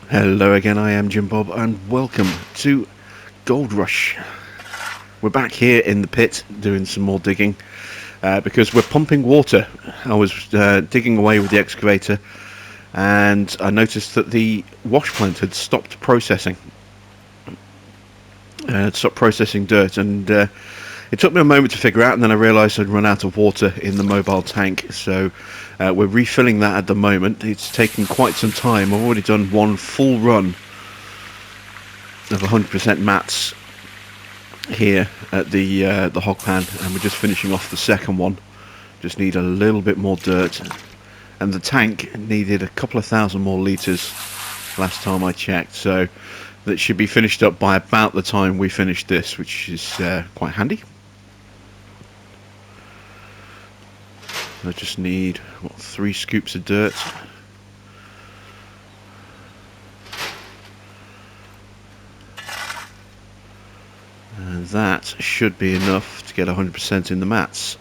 Hello again, I am Jim Bob, and welcome to Gold Rush. We're back here in the pit doing some more digging because we're pumping water. I was digging away with the excavator and I noticed that the wash plant had stopped processing. Dirt, and it took me a moment to figure out, and then I realised I'd run out of water in the mobile tank, so we're refilling that at the moment. It's taken quite some time. I've already done one full run of 100% mats here at the hog pan, and we're just finishing off the second one. Just need a little bit more dirt, and the tank needed a couple of thousand more litres last time I checked, so that should be finished up by about the time we finish this, which is quite handy. I just need 3 scoops of dirt. And that should be enough to get 100% in the mats.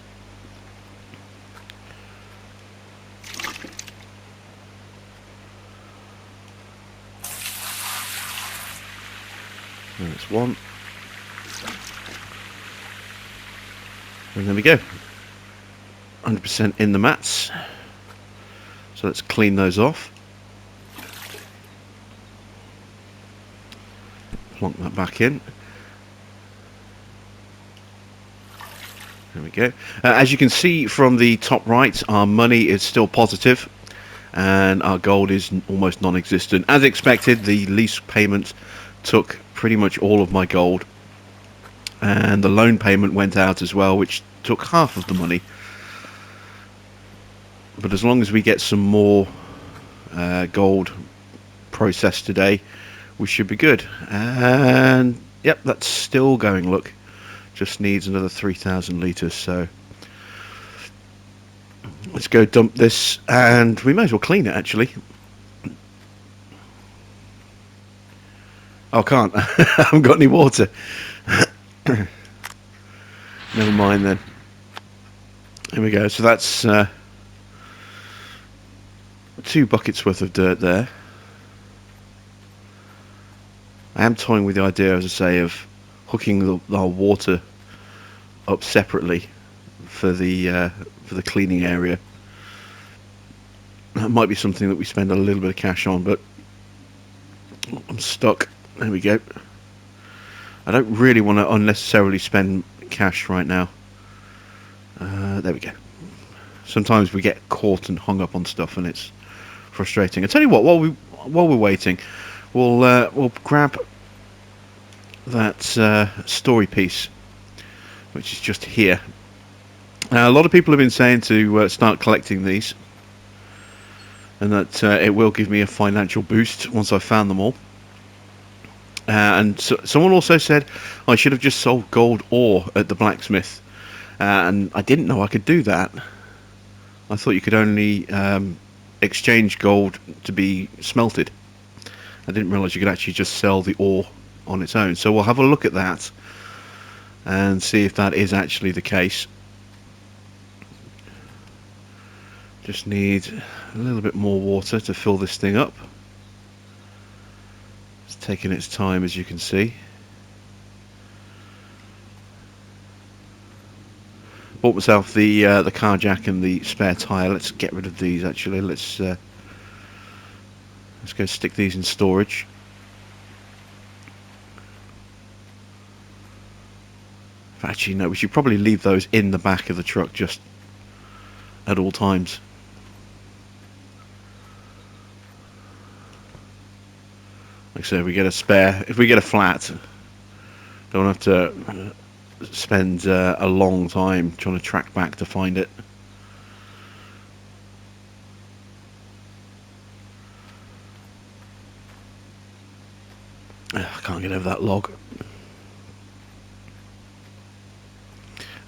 That's one. And there we go. 100% in the mats. So let's clean those off. Plonk that back in. There we go. As you can see from the top right, our money is still positive and our gold is almost non-existent. As expected, the lease payment took pretty much all of my gold, and the loan payment went out as well, which took half of the money. But as long as we get some more gold processed today, we should be good. And yep, that's still going. Look, just needs another 3,000 litres, so let's go dump this, and we may as well clean it actually. Oh, can't. I haven't got any water. Never mind then. Here we go. So that's 2 buckets worth of dirt there. I am toying with the idea, as I say, of hooking our water up separately for the cleaning area. That might be something that we spend a little bit of cash on, but I'm stuck. There we go. I don't really want to unnecessarily spend cash right now. There we go. Sometimes we get caught and hung up on stuff, and it's frustrating. I tell you what, while we're waiting, we'll grab that story piece, which is just here. A lot of people have been saying to start collecting these, and that it will give me a financial boost once I've found them all. And so, someone also said I should have just sold gold ore at the blacksmith, and I didn't know I could do that. I thought you could only exchange gold to be smelted. I didn't realise you could actually just sell the ore on its own. So we'll have a look at that and see if that is actually the case. Just need a little bit more water to fill this thing up. It's taking its time, as you can see. Bought myself the car jack and the spare tyre. Let's get rid of these actually. Let's go stick these in storage. Actually, no, we should probably leave those in the back of the truck just at all times. Like I said, if we get a spare, if we get a flat, don't have to spend a long time trying to track back to find it. I can't get over that log.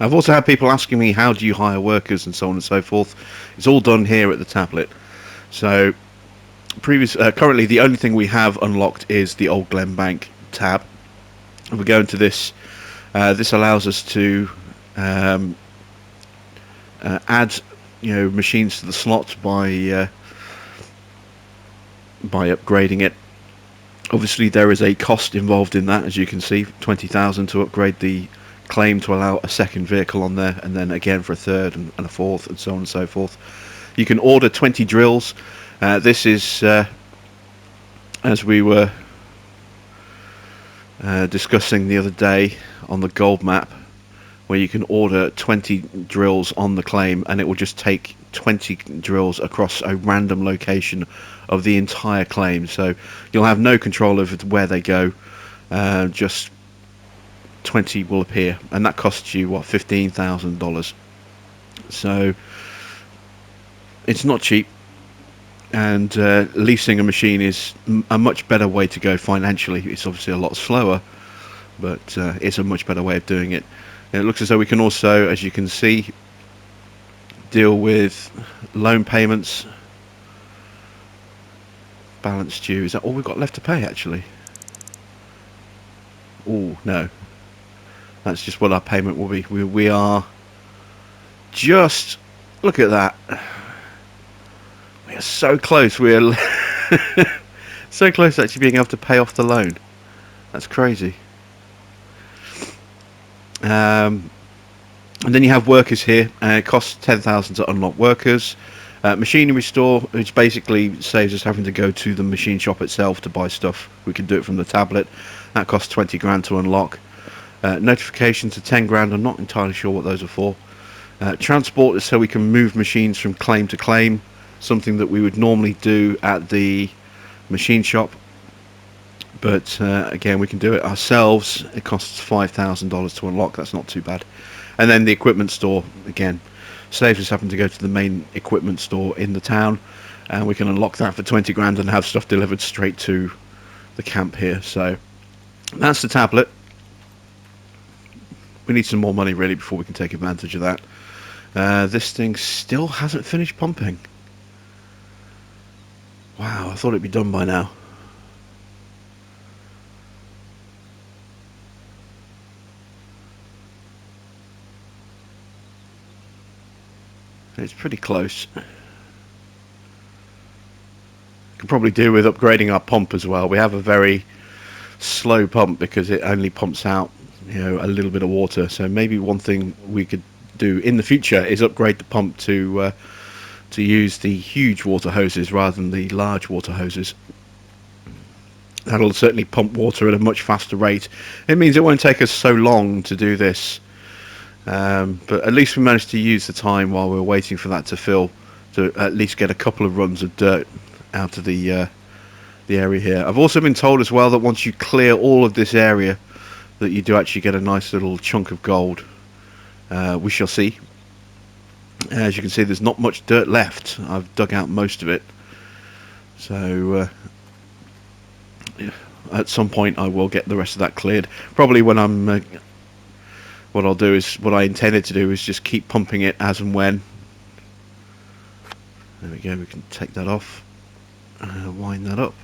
I've also had people asking me, how do you hire workers and so on and so forth. It's all done here at the tablet. So currently the only thing we have unlocked is the old Glen Bank tab. If we go into this, this allows us to add machines to the slot by upgrading it. Obviously there is a cost involved in that, as you can see, 20,000 to upgrade the claim to allow a second vehicle on there, and then again for a third and a fourth, and so on and so forth. You can order 20 drills. This is as we were discussing the other day on the gold map, where you can order 20 drills on the claim, and it will just take 20 drills across a random location of the entire claim. So you'll have no control over where they go. Just 20 will appear, and that costs you what, $15,000. So it's not cheap, and leasing a machine is a much better way to go financially. It's obviously a lot slower, but it's a much better way of doing it. And it looks as though we can also, as you can see, deal with loan payments, balance due. Is that all we've got left to pay, actually? Oh no, that's just what our payment will be. We are just, look at that, we are so close. We are so close to actually being able to pay off the loan. That's crazy. And then you have workers here. It costs 10,000 to unlock workers. Machinery store, which basically saves us having to go to the machine shop itself to buy stuff. We can do it from the tablet. That costs 20 grand to unlock. Notifications are 10 grand. I'm not entirely sure what those are for. Transport is so we can move machines from claim to claim, something that we would normally do at the machine shop. But again, we can do it ourselves. It costs $5,000 to unlock. That's not too bad. And then the equipment store, again, saves us having to go to the main equipment store in the town, and we can unlock that for 20 grand and have stuff delivered straight to the camp here. So that's the tablet. We need some more money really before we can take advantage of that. This thing still hasn't finished pumping. Wow, I thought it'd be done by now. It's pretty close. Could probably do with upgrading our pump as well. We have a very slow pump because it only pumps out, a little bit of water. So maybe one thing we could do in the future is upgrade the pump to use the huge water hoses rather than the large water hoses. That'll certainly pump water at a much faster rate. It means it won't take us so long to do this. But at least we managed to use the time while we were waiting for that to fill to at least get a couple of runs of dirt out of the area here. I've also been told as well that once you clear all of this area, that you do actually get a nice little chunk of gold. We shall see. As you can see, there's not much dirt left. I've dug out most of it. So at some point I will get the rest of that cleared. Probably when I'm... what I'll do is, what I intended to do is just keep pumping it as and when. There we go, we can take that off. Wind that up.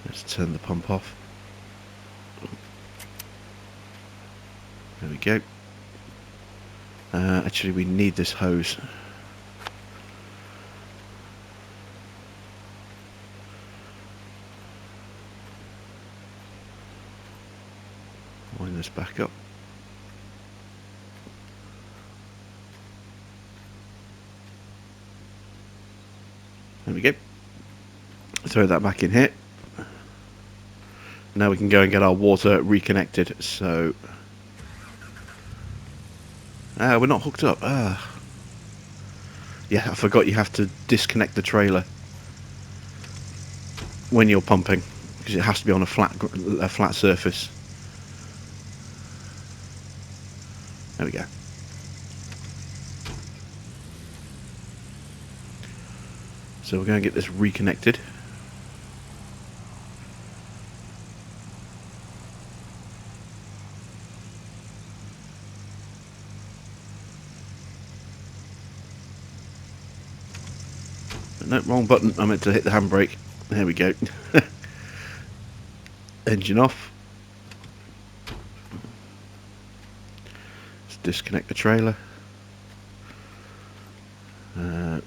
Let's turn the pump off. There we go. Actually, we need this hose. Wind this back up. There we go. Throw that back in here. Now we can go and get our water reconnected. So we're not hooked up. Yeah, I forgot you have to disconnect the trailer when you're pumping because it has to be on a flat surface. There we go. So we're going to get this reconnected. No, wrong button. I meant to hit the handbrake. There we go. Engine off. Let's disconnect the trailer.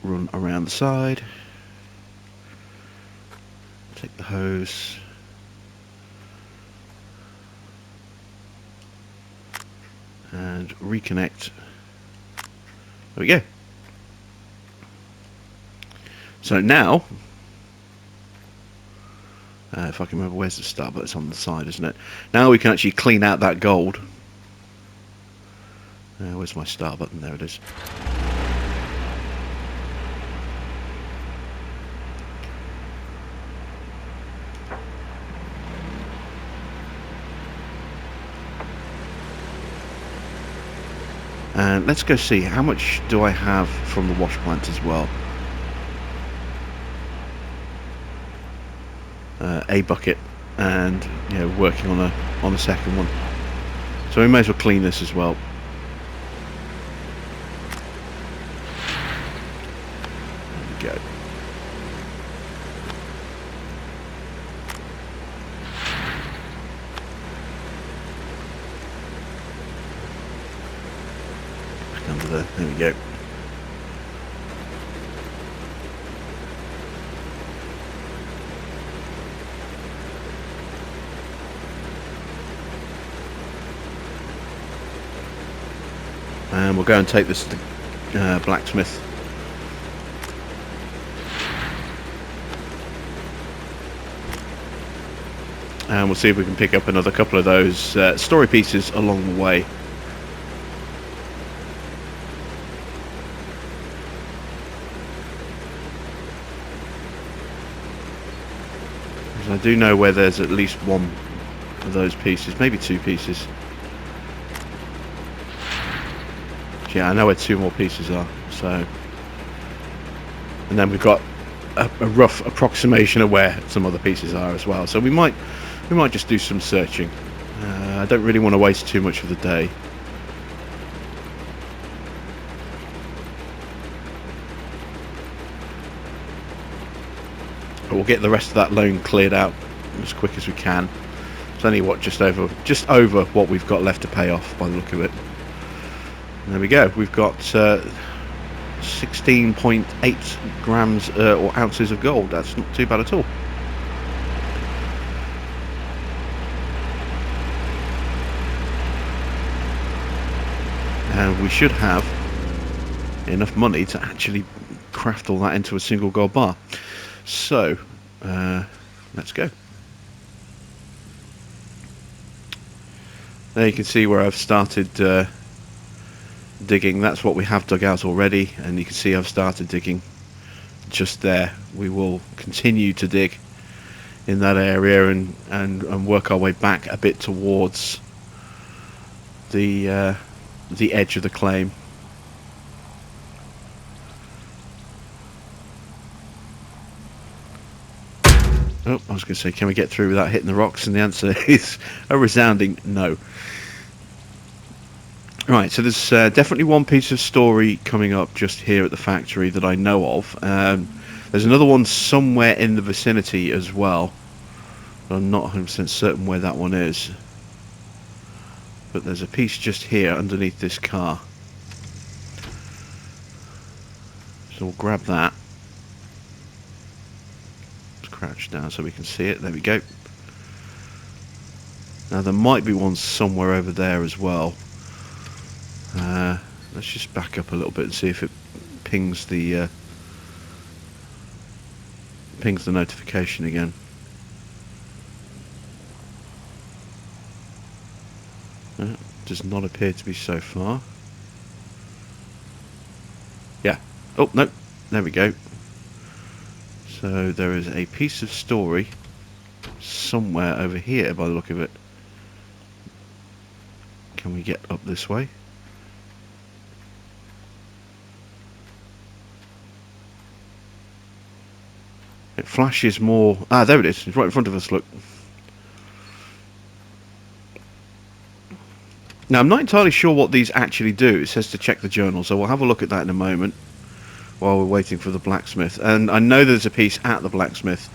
Run come around the side, take the hose, and reconnect. There we go. So now, if I can remember, where's the start button? It's on the side, isn't it? Now we can actually clean out that gold. Where's my start button? There it is. And let's go see, how much do I have from the wash plant as well? A bucket, and working on a second one. So we may as well clean this as well. There we go. Back under there we go. And we'll go and take this to the blacksmith. And we'll see if we can pick up another couple of those story pieces along the way. Because I do know where there's at least one of those pieces, maybe two pieces. Yeah, I know where two more pieces are, so... And then we've got a rough approximation of where some other pieces are as well. So we might just do some searching. I don't really want to waste too much of the day. But we'll get the rest of that loan cleared out as quick as we can. It's only just over what we've got left to pay off by the look of it. There we go. We've got 16.8 grams or ounces of gold. That's not too bad at all. And we should have enough money to actually craft all that into a single gold bar. So, let's go. There you can see where I've started digging. That's what we have dug out already, and you can see I've started digging just there. We will continue to dig in that area and work our way back a bit towards the edge of the claim. Oh, I was going to say, can we get through without hitting the rocks? And the answer is a resounding no. Right, so there's definitely one piece of story coming up just here at the factory that I know of. There's another one somewhere in the vicinity as well, but I'm not 100% certain where that one is. But there's a piece just here underneath this car. So we'll grab that. Let's crouch down so we can see it. There we go. Now there might be one somewhere over there as well. Let's just back up a little bit and see if it pings the notification again. Does not appear to be so far. Yeah. Oh no, there we go. So there is a piece of story somewhere over here by the look of it. Can we get up this way? It flashes more. Ah, there it is. It's right in front of us, look. Now, I'm not entirely sure what these actually do. It says to check the journal, so we'll have a look at that in a moment while we're waiting for the blacksmith. And I know there's a piece at the blacksmith.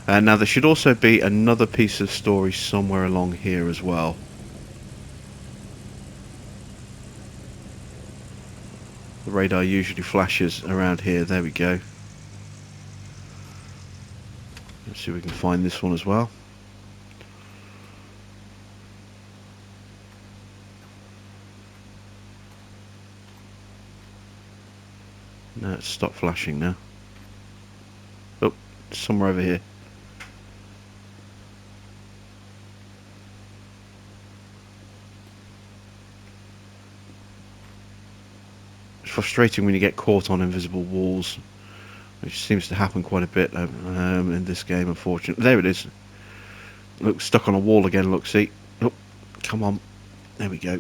Now, there should also be another piece of story somewhere along here as well. The radar usually flashes around here. There we go. Let's see if we can find this one as well. No, it's stopped flashing now. Oh, somewhere over here. It's frustrating when you get caught on invisible walls, which seems to happen quite a bit in this game, unfortunately. There it is. Look, stuck on a wall again, look, see? Oh, come on. There we go.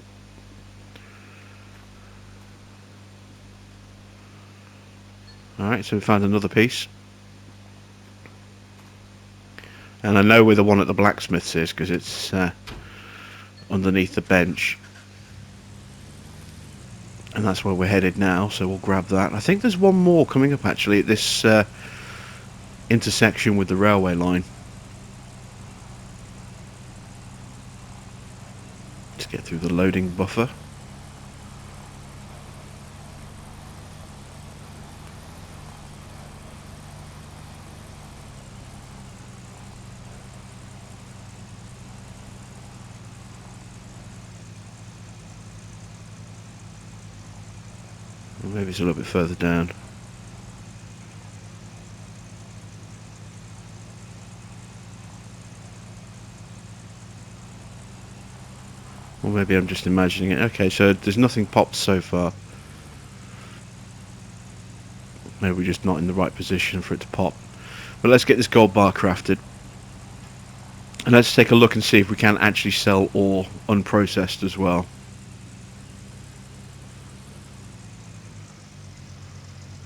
Alright, so we found another piece. And I know where the one at the blacksmith's is, because it's underneath the bench. And that's where we're headed now, so we'll grab that. I think there's one more coming up, actually, at this intersection with the railway line. Let's get through the loading buffer. Or maybe it's a little bit further down. Or maybe I'm just imagining it. Okay, so there's nothing popped so far. Maybe we're just not in the right position for it to pop. But let's get this gold bar crafted. And let's take a look and see if we can actually sell ore unprocessed as well.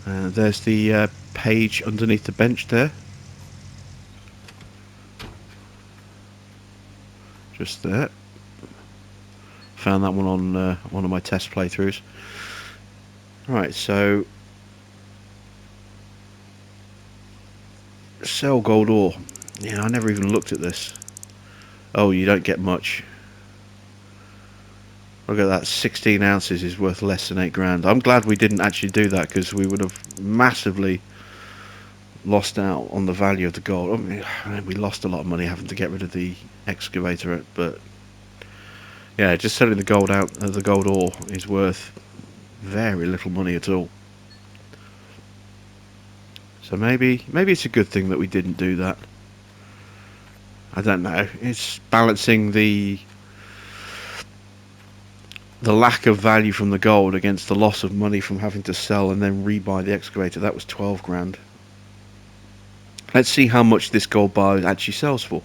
There's the page underneath the bench there. Just there. Found that one on one of my test playthroughs. Right, so sell gold ore. Yeah, I never even looked at this. Oh, you don't get much. Look at that, 16 ounces is worth less than 8 grand. I'm glad we didn't actually do that, because we would have massively lost out on the value of the gold. I mean, we lost a lot of money having to get rid of the excavator, but yeah, just selling the gold out, the gold ore is worth very little money at all. So maybe it's a good thing that we didn't do that. I don't know. It's balancing the lack of value from the gold against the loss of money from having to sell and then rebuy the excavator. That was 12 grand. Let's see how much this gold bar actually sells for.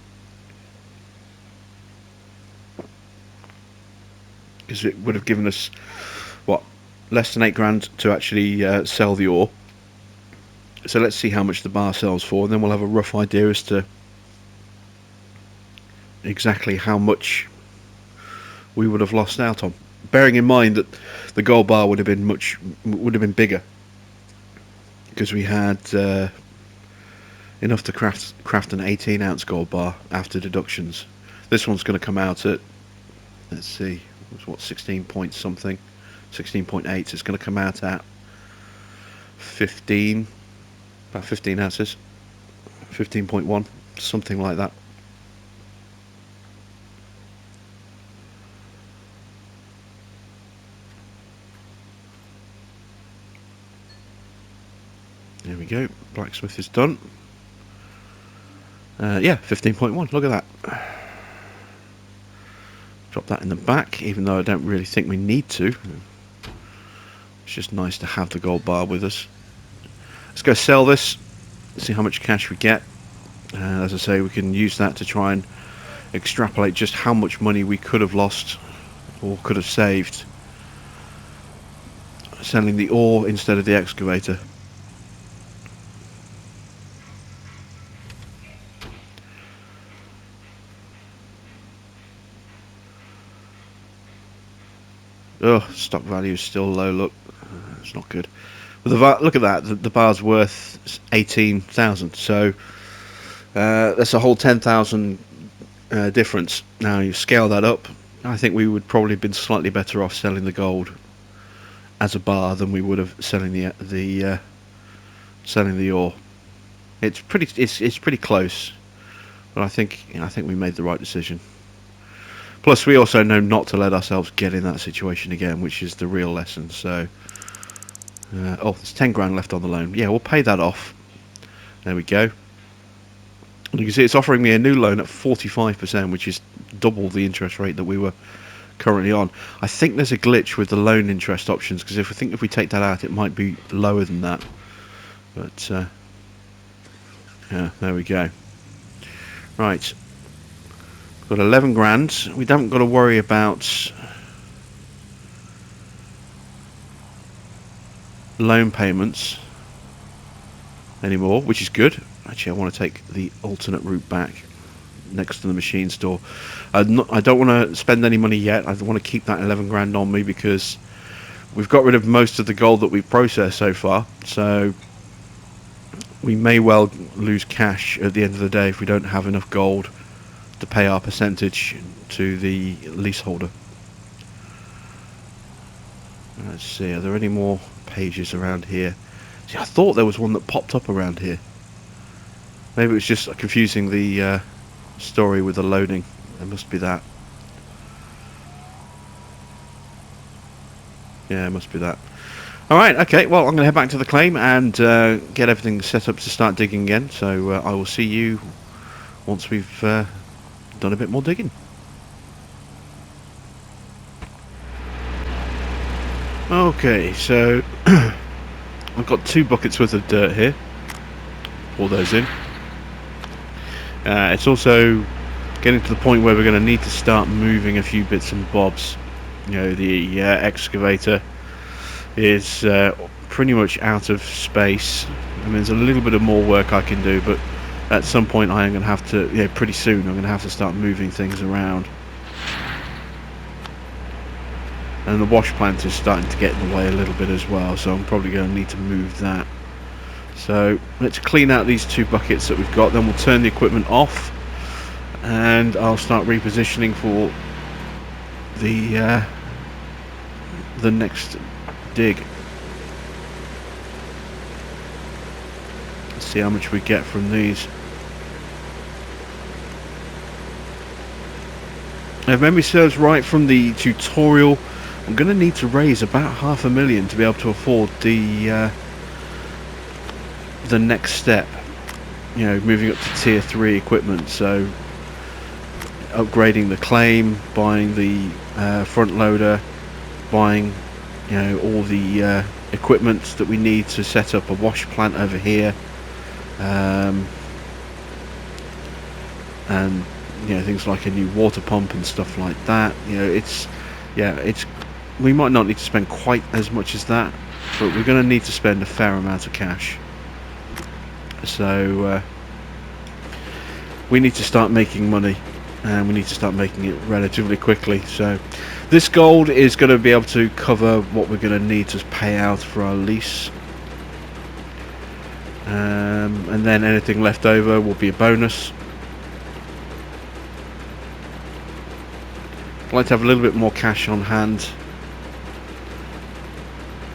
Because it would have given us, what, less than 8 grand to actually sell the ore. So let's see how much the bar sells for, and then we'll have a rough idea as to exactly how much we would have lost out on. Bearing in mind that the gold bar would have been bigger, because we had enough to craft an 18 ounce gold bar after deductions. This one's going to come out at, let's see, what, 16 point something, 16.8. It's going to come out at 15, about 15 ounces, 15.1, something like that. There we go, blacksmith is done. Yeah, 15.1, look at that. Drop that in the back, even though I don't really think we need to. It's just nice to have the gold bar with us. Let's go sell this, see how much cash we get. As I say, we can use that to try and extrapolate just how much money we could have lost or could have saved selling the ore instead of the excavator. Oh, stock value is still low. Look, it's not good. But look at that. The bar's worth 18,000. So that's a whole 10,000 difference. Now you scale that up. I think we would probably have been slightly better off selling the gold as a bar than we would have selling the ore. It's pretty close, but I think we made the right decision. Plus, we also know not to let ourselves get in that situation again, which is the real lesson. So, oh, there's 10 grand left on the loan. Yeah, we'll pay that off. There we go. And you can see it's offering me a new loan at 45%, which is double the interest rate that we were currently on. I think there's a glitch with the loan interest options, because if we take that out, it might be lower than that. But yeah, there we go. Right, got 11 grand. We haven't got to worry about loan payments anymore, which is good. Actually, I want to take the alternate route back next to the machine store. I don't want to spend any money yet. I want to keep that 11 grand on me because we've got rid of most of the gold that we've processed so far, so we may well lose cash at the end of the day if we don't have enough gold to pay our percentage to the leaseholder. Let's see, are there any more pages around here? See, I thought there was one that popped up around here. Maybe it was just confusing the story with the loading. There must be that. Yeah, it must be that. Alright, okay, well, I'm going to head back to the claim and get everything set up to start digging again. So I will see you once we've done a bit more digging. Okay, so I've got 2 buckets worth of dirt here. Pour those in. It's also getting to the point where we're going to need to start moving a few bits and bobs. You know, the excavator is pretty much out of space. I mean, there's a little bit of more work I can do, but at some point I am going to have to, pretty soon I'm going to have to start moving things around. And the wash plant is starting to get in the way a little bit as well, so I'm probably going to need to move that. So let's clean out these 2 buckets that we've got, then we'll turn the equipment off and I'll start repositioning for the next dig. Let's see how much we get from these. Now, if memory serves right from the tutorial, I'm going to need to raise about $500,000 to be able to afford the next step, moving up to tier 3 equipment. So upgrading the claim, buying the front loader, buying all the equipment that we need to set up a wash plant over here, and things like a new water pump and stuff like that. We might not need to spend quite as much as that, but we're going to need to spend a fair amount of cash. So we need to start making money, and we need to start making it relatively quickly. So this gold is going to be able to cover what we're going to need to pay out for our lease, and then anything left over will be a bonus. I'd like to have a little bit more cash on hand,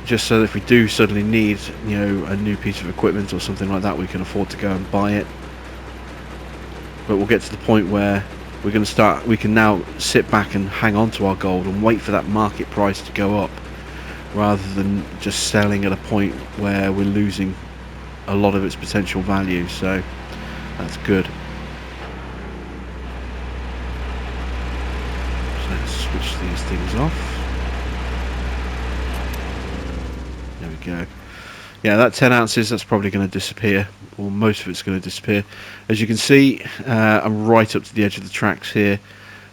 just so that if we do suddenly need a new piece of equipment or something like that, we can afford to go and buy it. But we'll get to the point where we can now sit back and hang on to our gold and wait for that market price to go up, rather than just selling at a point where we're losing a lot of its potential value. So that's good. So let's switch these things off. There we go. Yeah, that 10 ounces, that's probably going to disappear, or most of it's going to disappear. As you can see, I'm right up to the edge of the tracks here,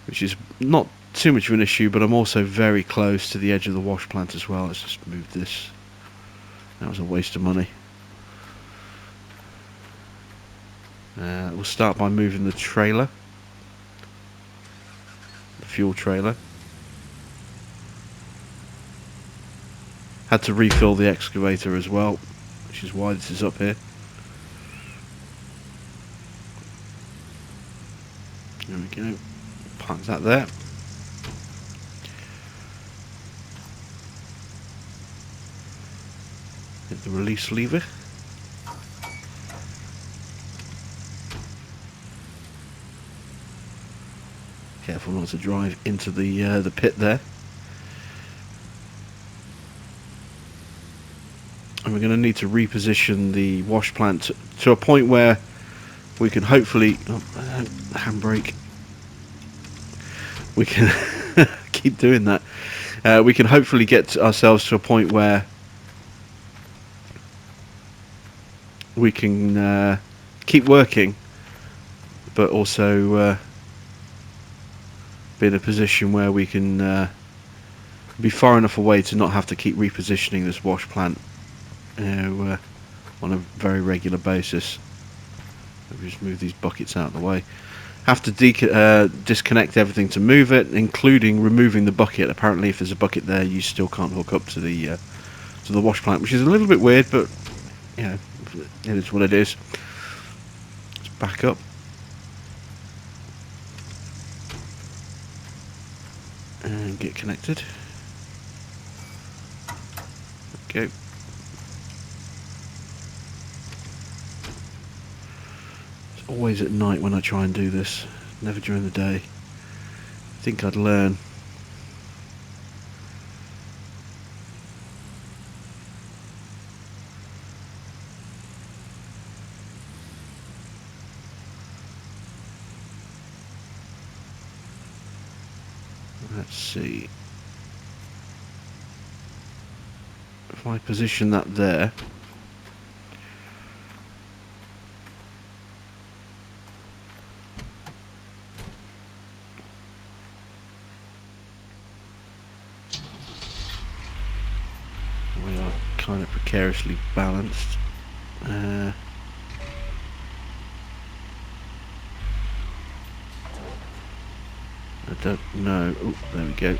which is not too much of an issue, but I'm also very close to the edge of the wash plant as well. Let's just move this. That was a waste of money. We'll start by moving the trailer, the fuel trailer. Had to refill the excavator as well, which is why this is up here. There we go. Park that there. Hit the release lever. Careful not to drive into the pit there. And we're going to need to reposition the wash plant to a point where we can hopefully handbrake. We can keep doing that. We can hopefully get ourselves to a point where we can keep working, but also be in a position where we can be far enough away to not have to keep repositioning this wash plant, on a very regular basis. Let me just move these buckets out of the way. Have to disconnect everything to move it, including removing the bucket. Apparently, if there's a bucket there, you still can't hook up to the wash plant, which is a little bit weird, but you know, it is what it is. Let's back up and get connected. Okay. It's always at night when I try and do this, never during the day. I think I'd learn. Let's see. If I position that there, we are kind of precariously balanced. I don't know. Oh, there we go.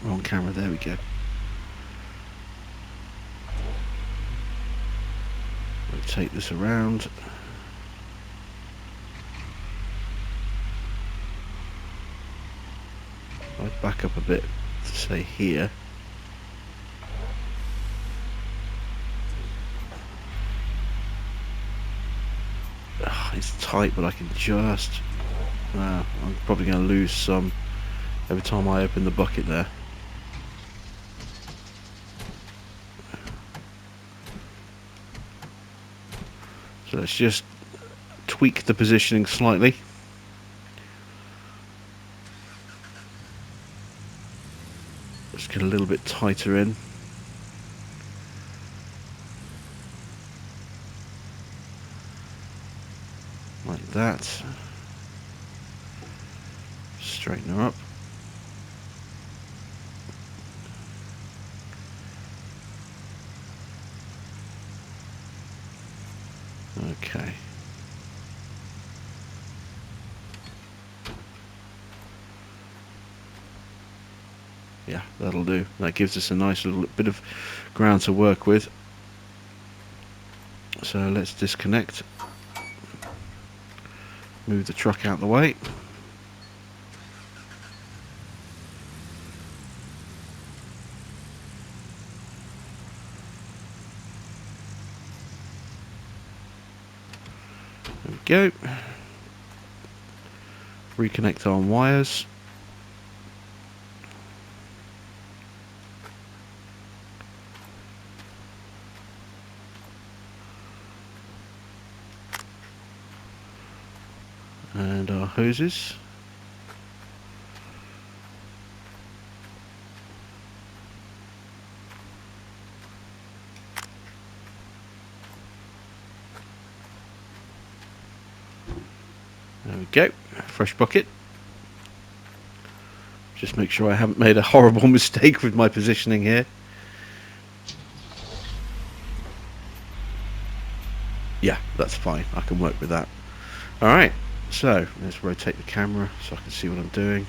Wrong camera, there we go. Rotate this around. I'd back up a bit to say here. It's tight, but I can just... I'm probably going to lose some every time I open the bucket there. So let's just tweak the positioning slightly. Let's get a little bit tighter in. Like that. Straighten her up. Okay. Yeah, that'll do. That gives us a nice little bit of ground to work with. So let's disconnect. Move the truck out of the way. There we go. Reconnect our wires. And our hoses. There we go, fresh bucket. Just make sure I haven't made a horrible mistake with my positioning here. Yeah, that's fine, I can work with that. Alright, so let's rotate the camera so I can see what I'm doing.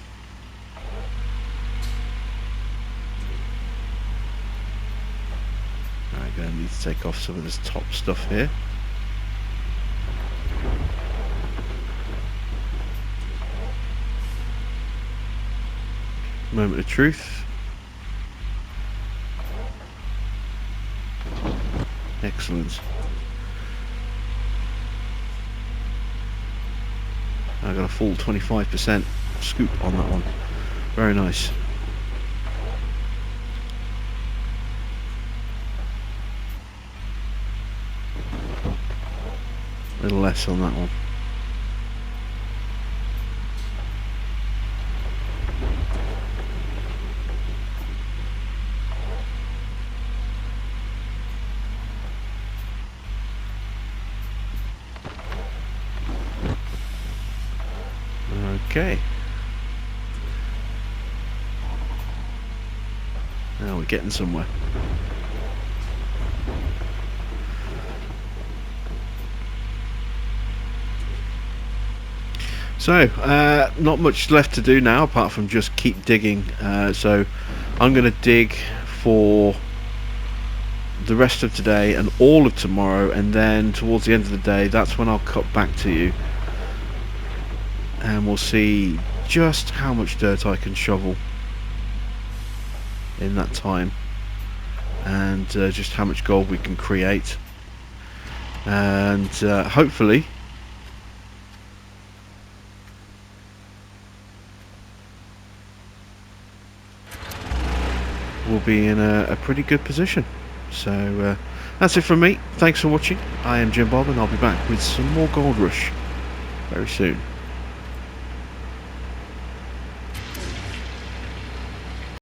I'm going to need to take off some of this top stuff here. Moment of truth. Excellent. I got a full 25% scoop on that one. Very nice. A little less on that one. Okay. Now we're getting somewhere. So, not much left to do now apart from just keep digging. So, I'm going to dig for the rest of today and all of tomorrow, and then towards the end of the day, that's when I'll cut back to you. And we'll see just how much dirt I can shovel in that time, and just how much gold we can create, and hopefully we'll be in a pretty good position. So that's it from me. Thanks for watching. I am Jim Bob, and I'll be back with some more Gold Rush very soon.